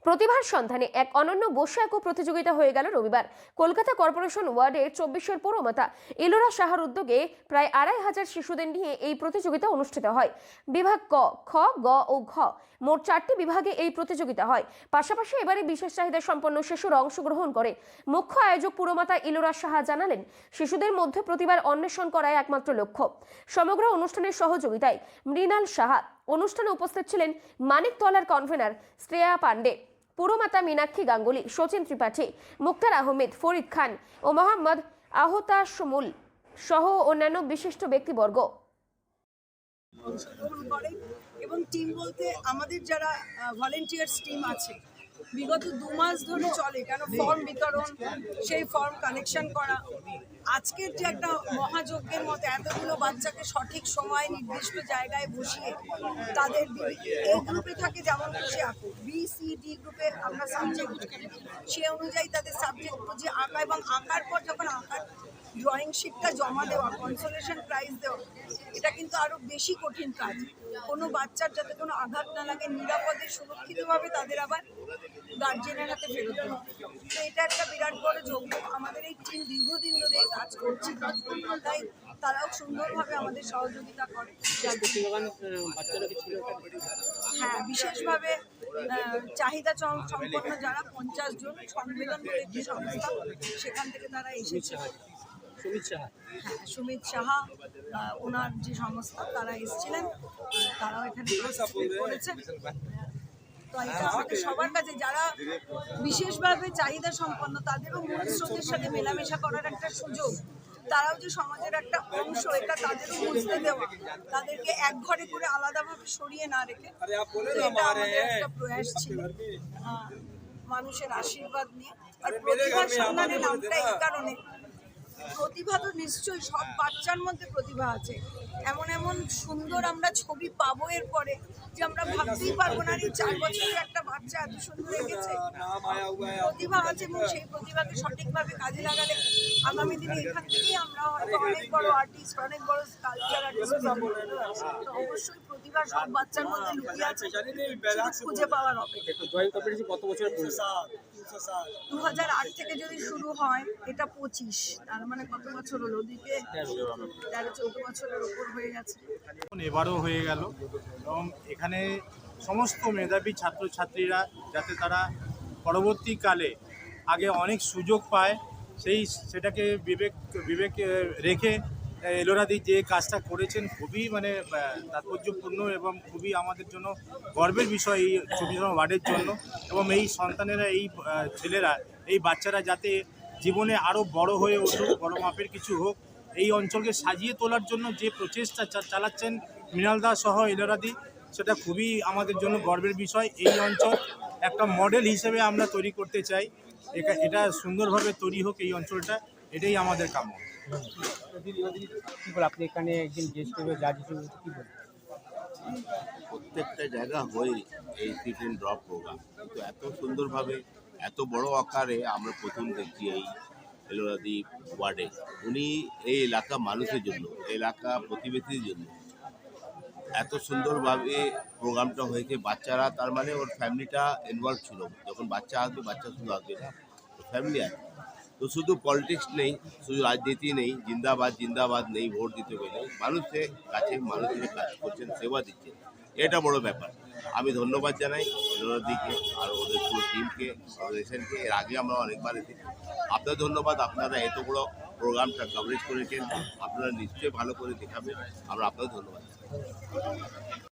প্রতিভার সন্ধানে এক অনন্য বৈশাখী প্রতিযোগিতা হয়ে গেল রবিবার। কলকাতা কর্পোরেশন ওয়ার্ডের 24 পৌরমাতা ইলোরা সাহার উদ্যোগে প্রায় 2500 শিশুদের নিয়ে এই প্রতিযোগিতা অনুষ্ঠিত হয়। বিভাগ ক, খ, গ ও ঘ মোট 4টি বিভাগে এই প্রতিযোগিতা হয়। পাশাপাশি এবারে বিশেষ চাহিদা সম্পন্ন শিশুরা অংশগ্রহণ করে। মুখ্য আয়োজক পুরমাতা ইলোরা সাহা জানালেন, শিশুদের মধ্যে প্রতিভার অন্বেষণ করাই একমাত্র লক্ষ্য। সমগ্র অনুষ্ঠানের সহযোগিতায় মৃণাল সাহা। অনুষ্ঠানে উপস্থিত ছিলেন মানিকতলার কনভেনার শ্রেয়া পান্ডে, পুরমাতা মীনাক্ষী গাঙ্গুলি, সচিন ত্রিপাঠী, মুক্তার আহমেদ, ফরিদ খান ও মোহাম্মদ আহতাশমুল সহ অন্যান্য বিশিষ্ট ব্যক্তিবর্গ। অংশগ্রহণ করে এবং টিম বলতে আমাদের যারা ভলেন্টিয়ার্স টিম আছে, বিগত 2 মাস ধরে চলে, কেন ফর্ম বিতরণ, সেই ফর্ম কালেকশন করা, আজকের যে একটা মহাযজ্ঞের মতো এতগুলো বাচ্চাকে সঠিক সময় নির্দিষ্ট জায়গায় বসিয়ে তাদের এই গ্রুপে থাকে যেমন খুশি আঁকো, বি সি ডি গ্রুপে আমরা সাবজেক্ট সে অনুযায়ী তাদের সাবজেক্ট বুঝে আঁকা এবং আঁকার পর যখন আঁকার ড্রয়িং শিটটা জমা দেওয়া, কনসোলেশন প্রাইজ দেওয়া, এটা কিন্তু আরও বেশি কঠিন কাজ। কোনো বাচ্চার যাতে কোনো আঘাত না লাগে, নিরাপদে সুরক্ষিতভাবে তাদের আবার গার্জেনের হাতে ফেরত দেওয়া, তো এটা একটা বিরাট বড় যোগ্য। আমাদের এই টিম দীর্ঘদিন ধরে কাজ করছি, তাই তারাও সুন্দরভাবে আমাদের সহযোগিতা করে। হ্যাঁ, বিশেষভাবে চাহিদা সম্পন্ন যারা 50 জন সম্মেলন করে একটি সংস্থা, সেখান থেকে তারা এসেছে। হ্যাঁ, সুমিত সাহা ওনার যে সংস্থা, তারা এসেছিলেন, তারাও এখানে করেছেন। তো এটা আমাদের সবার কাছে যারা বিশেষভাবে চাহিদা সম্পন্ন, তাদেরও মূল স্রোতের সাথে মেলামেশা করার একটা সুযোগ, তারাও যে সমাজের একটা অংশ, এটা তাদেরও বুঝতে দেওয়া, তাদেরকে এক ঘরে করে আলাদাভাবে সরিয়ে না রেখে, এটা আমাদের একটা প্রয়াস ছিল মানুষের আশীর্বাদ নিয়ে। আর প্রতিভার সন্ধানে নামটা এই কারণে, প্রতিভা তো নিশ্চয়ই সব বাচ্চার মধ্যে প্রতিভা আছে, এমন এমন সুন্দর আমরা ছবি পাবো এরপরে যে আমরা ভাবতেই পারবো না এই 4 বছরের একটা বাচ্চা এত সুন্দর এঁকেছে। প্রতিভা আছে এবং সেই প্রতিভাকে সঠিকভাবে কাজে লাগালে আগামী দিনে এখান থেকেই আমরা হয়তো অনেক বড় আর্টিস্ট, অনেক বড় স্কাল্পচার আর্টিস্ট পাবো। তো অবশ্যই প্রতিভা সব বাচ্চার মধ্যে লুকিয়ে আছে, খুঁজে পাওয়ার অপেক্ষা। 2008 থেকে যদি শুরু হয়, এটা 25, তার মানে কত বছর হলো? ওদিকে 13-14 বছরের উপর হয়ে গেছে। এবারও হয়ে গেল এবং এখানে সমস্ত মেধাবী ছাত্রছাত্রীরা যাতে তারা পরবর্তীকালে আগে অনেক সুযোগ পায়, সেটাকে বিবেক রেখে ইলোরাদি যে কাজটা করেছেন খুবই তাৎপর্যপূর্ণ এবং খুবই আমাদের জন্য গর্বের বিষয় এই 24 ওয়ার্ডের জন্য। এবং এই সন্তানেরা, এই ছেলেরা, এই বাচ্চারা যাতে জীবনে আরও বড় হয়ে উঠুক, বড় মাপের কিছু হোক, এই অঞ্চলকে সাজিয়ে তোলার জন্য যে প্রচেষ্টা চালাচ্ছেন মৃণালদা সহ ইলোরাদি, সেটা খুবই আমাদের জন্য গর্বের বিষয়। এই অঞ্চল একটা মডেল হিসেবে আমরা তৈরি করতে চাই, এটা সুন্দরভাবে তৈরি হোক এই অঞ্চলটা, এটাই আমাদের কাম্য। আপনি এখানে একদিন গেস্ট হিসেবে জাজ হিসেবে কি বলবেন? প্রত্যেকটা জায়গা হয়ে এই সিট অ্যান্ড ড্রপ প্রোগ্রাম, কিন্তু এত সুন্দরভাবে, এত বড় আকারে আমরা প্রথম দেখছি এই ইলোরাদি ওয়ার্ডে। উনি এই এলাকা মানুষের জন্য, এলাকা প্রতিবেশীর জন্য এত সুন্দরভাবে প্রোগ্রামটা হয়েছে। বাচ্চারা, তার মানে ওর ফ্যামিলিটা ইনভলভ ছিল। যখন বাচ্চা আসবে, বাচ্চা শুধু আসবে না, ফ্যামিলি আছে। তো শুধু পলিটিক্স নেই, শুধু রাজনীতি নেই, জিন্দাবাদ নেই, ভোট দিতে গেলে মানুষের কাছে মানুষের কাজ করছেন, সেবা দিচ্ছেন, এটা বড় ব্যাপার। আমি ধন্যবাদ জানাই ইলোরাদিকে আর ওদের পুরো টিমকে, অর্গানাইজেশনকে। এর আগে আমরা অনেকবার এসেছি। আপনার ধন্যবাদ, আপনারা এত বড় প্রোগ্রামটা কভারেজ করেছেন, আপনারা নিশ্চয়ই ভালো করে দেখাবেন, আমরা আপনাদের ধন্যবাদ।